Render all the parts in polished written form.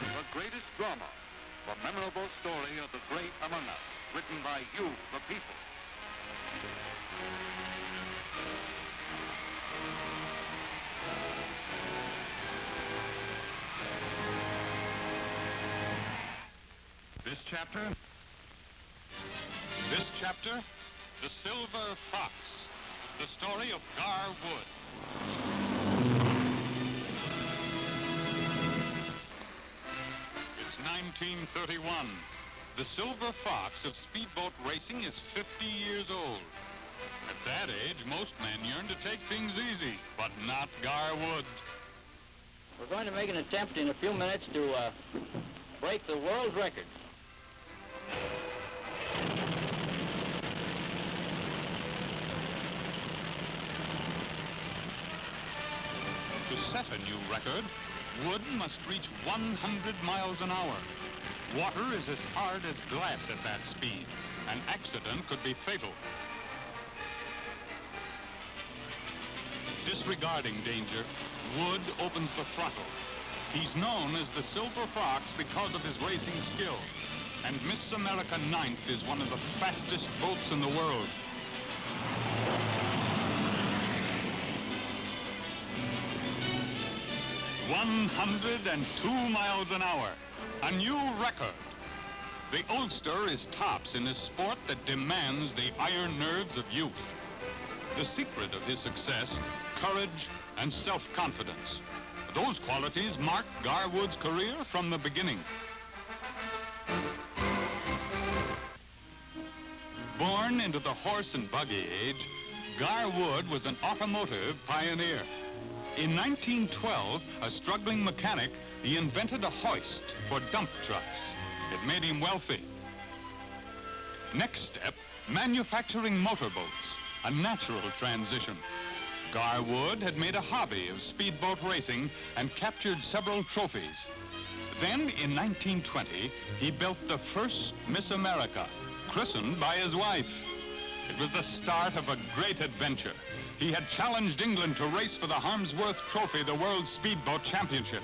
The greatest drama, the memorable story of the great among us, written by you, the people. This chapter, The Silver Fox, the story of Gar Wood. It's 1931. The Silver Fox of speedboat racing is 50 years old. At that age, most men yearn to take things easy, but not Gar Wood. We're going to make an attempt in a few minutes to break the world record. To set a new record, Wood must reach 100 miles an hour. Water is as hard as glass at that speed. An accident could be fatal. Disregarding danger, Wood opens the throttle. He's known as the Silver Fox because of his racing skill. And Miss America 9th is one of the fastest boats in the world. "102 miles an hour, a new record. The oldster is tops in a sport that demands the iron nerves of youth. The secret of his success, courage and self-confidence. Those qualities marked Gar Wood's career from the beginning. Born into the horse and buggy age, Gar Wood was an automotive pioneer. In 1912, a struggling mechanic, he invented a hoist for dump trucks. It made him wealthy. Next step, manufacturing motorboats, a natural transition. Gar Wood had made a hobby of speedboat racing and captured several trophies. Then, in 1920, he built the first Miss America, christened by his wife. It was the start of a great adventure. He had challenged England to race for the Harmsworth Trophy, the World Speedboat Championship.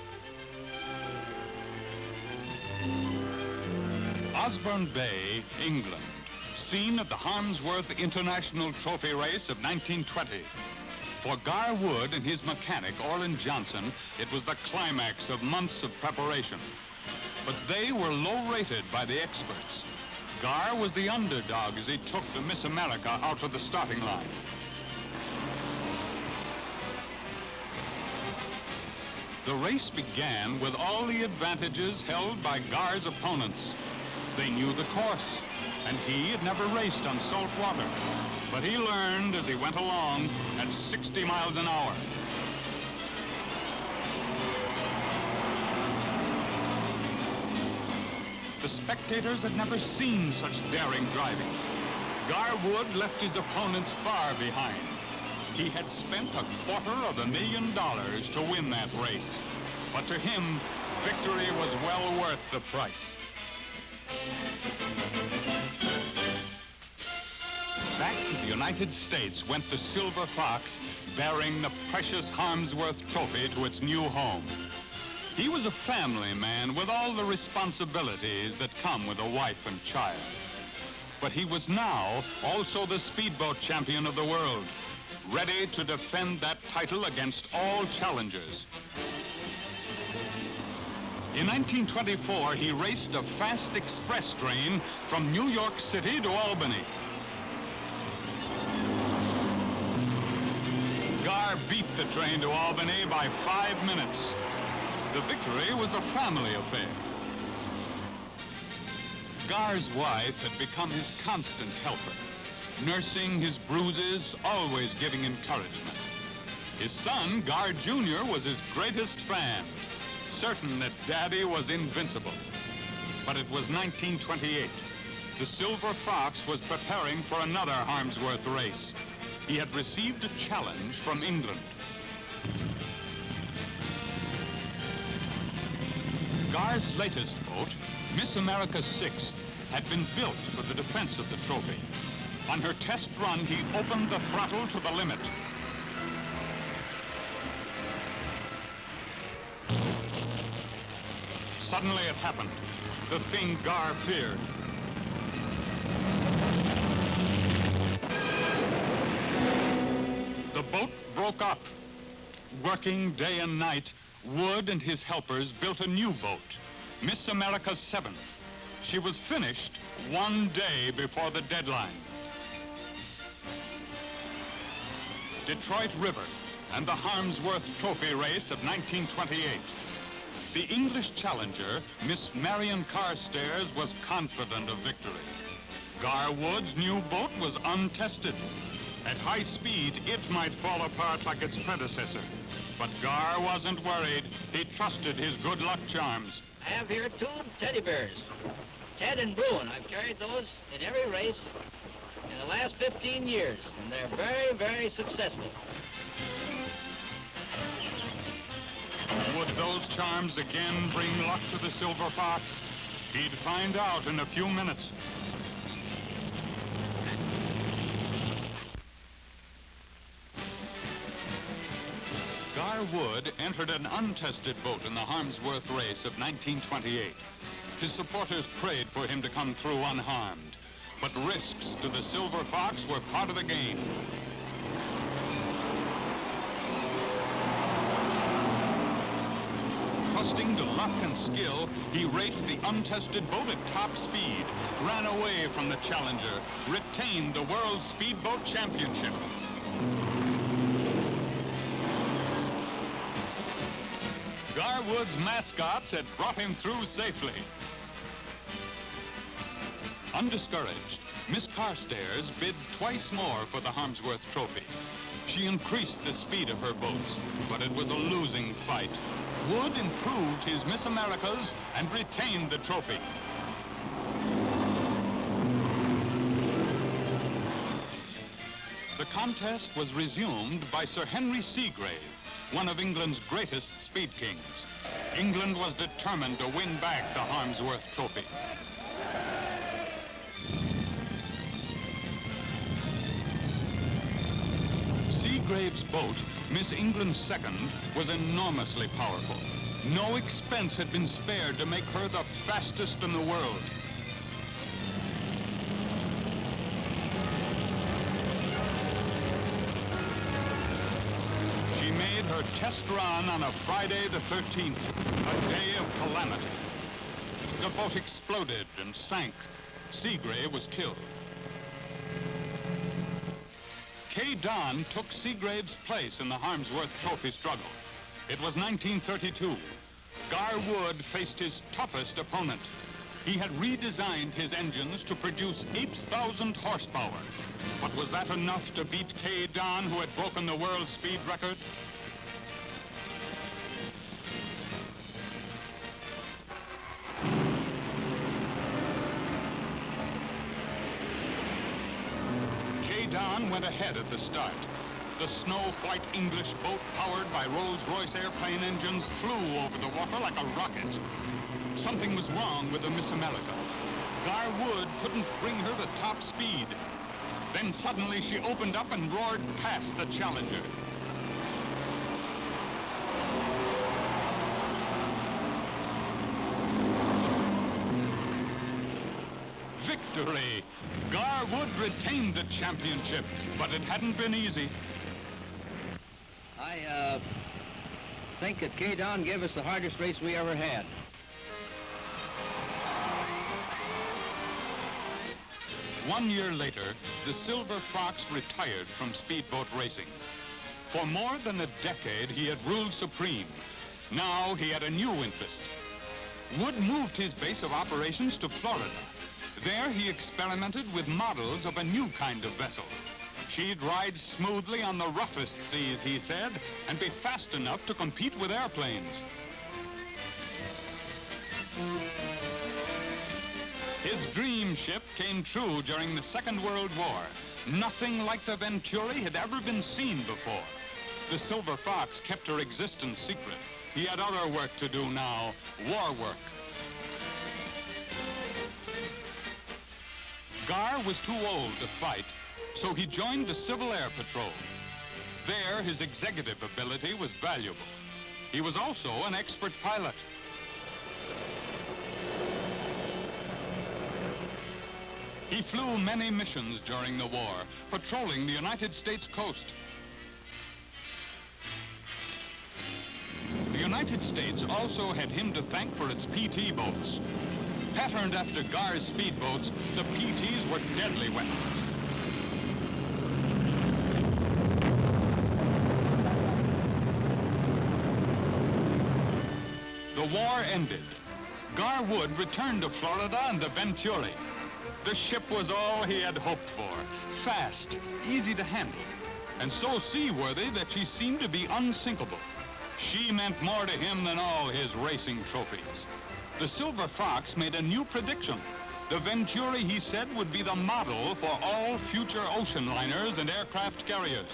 Osborne Bay, England, scene of the Harmsworth International Trophy Race of 1920. For Gar Wood and his mechanic, Orland Johnson, it was the climax of months of preparation. But they were low-rated by the experts. Gar was the underdog as he took the Miss America out to the starting line. The race began with all the advantages held by Gar's opponents. They knew the course, and he had never raced on salt water. But he learned as he went along at 60 miles an hour. The spectators had never seen such daring driving. Gar Wood left his opponents far behind. He had spent $250,000 to win that race. But to him, victory was well worth the price. Back to the United States went the Silver Fox, bearing the precious Harmsworth Trophy to its new home. He was a family man with all the responsibilities that come with a wife and child. But he was now also the speedboat champion of the world, ready to defend that title against all challengers. In 1924, he raced a fast express train from New York City to Albany. Gar beat the train to Albany by 5 minutes. The victory was a family affair. Gar's wife had become his constant helper, nursing his bruises, always giving encouragement. His son, Gar Jr., was his greatest fan, certain that Daddy was invincible. But it was 1928. The Silver Fox was preparing for another Harmsworth race. He had received a challenge from England. Gar's latest boat, Miss America 6th, had been built for the defense of the trophy. On her test run, he opened the throttle to the limit. suddenly it happened. The thing Gar feared. The boat broke up. Working day and night, Wood and his helpers built a new boat, Miss America 7th. She was finished one day before the deadline. Detroit River and the Harmsworth Trophy race of 1928. The English challenger, Miss Marion Carstairs, was confident of victory. Gar Wood's new boat was untested. At high speed, it might fall apart like its predecessor. But Gar wasn't worried. He trusted his good luck charms. I have here 2 teddy bears, Ted and Bruin. I've carried those in every race in the last 15 years, and they're very, very successful. Would those charms again bring luck to the Silver Fox? He'd find out in a few minutes. Gar Wood entered an untested boat in the Harmsworth race of 1928. His supporters prayed for him to come through unharmed. But risks to the Silver Fox were part of the game. Trusting to luck and skill, he raced the untested boat at top speed, ran away from the challenger, retained the World Speedboat Championship. Gar Wood's mascots had brought him through safely. Undiscouraged, Miss Carstairs bid twice more for the Harmsworth Trophy. She increased the speed of her boats, but it was a losing fight. Wood improved his Miss Americas and retained the trophy. The contest was resumed by Sir Henry Seagrave, one of England's greatest speed kings. England was determined to win back the Harmsworth Trophy. Seagrave's boat, Miss England 2nd, was enormously powerful. No expense had been spared to make her the fastest in the world. She made her test run on a Friday the 13th, a day of calamity. The boat exploded and sank. Seagrave was killed. Kay Don took Seagrave's place in the Harmsworth Trophy struggle. It was 1932. Gar Wood faced his toughest opponent. He had redesigned his engines to produce 8,000 horsepower. But was that enough to beat Kay Don, who had broken the world speed record? Don went ahead at the start. The snow-white English boat, powered by Rolls-Royce airplane engines, flew over the water like a rocket. Something was wrong with the Miss America. Gar Wood couldn't bring her to top speed. Then suddenly she opened up and roared past the challenger. Victory! Gar Wood retained the championship, but it hadn't been easy. I think that Kay Don gave us the hardest race we ever had. One year later, the Silver Fox retired from speedboat racing. For more than a decade, he had ruled supreme. Now he had a new interest. Wood moved his base of operations to Florida. There he experimented with models of a new kind of vessel. She'd ride smoothly on the roughest seas, he said, and be fast enough to compete with airplanes. His dream ship came true during the Second World War. Nothing like the Venturi had ever been seen before. The Silver Fox kept her existence secret. He had other work to do now, war work. Gar was too old to fight, so he joined the Civil Air Patrol. There, his executive ability was valuable. He was also an expert pilot. He flew many missions during the war, patrolling the United States coast. The United States also had him to thank for its PT boats. Patterned after Gar's speedboats, the PTs were deadly weapons. The war ended. Gar Wood returned to Florida and the Venturi. The ship was all he had hoped for. Fast, easy to handle, and so seaworthy that she seemed to be unsinkable. She meant more to him than all his racing trophies. The Silver Fox made a new prediction. The Venturi, he said, would be the model for all future ocean liners and aircraft carriers.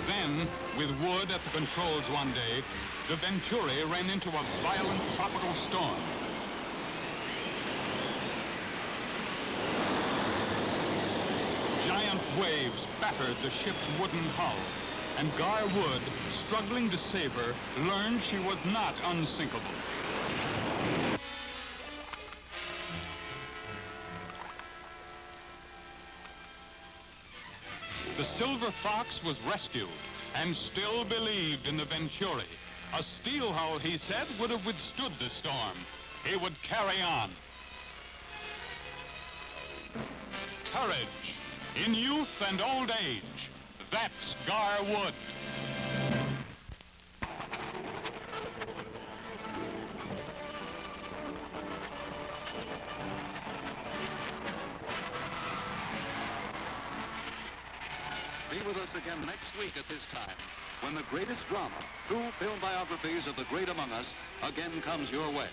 Then, with Wood at the controls one day, the Venturi ran into a violent tropical storm. Giant waves battered the ship's wooden hull, and Gar Wood, struggling to save her, learned she was not unsinkable. The Silver Fox was rescued and still believed in the Venturi. A steel hull, he said, would have withstood the storm. He would carry on. Courage in youth and old age. That's Gar Wood. Be with us again next week at this time, when the greatest drama, true film biographies of the great among us, again comes your way.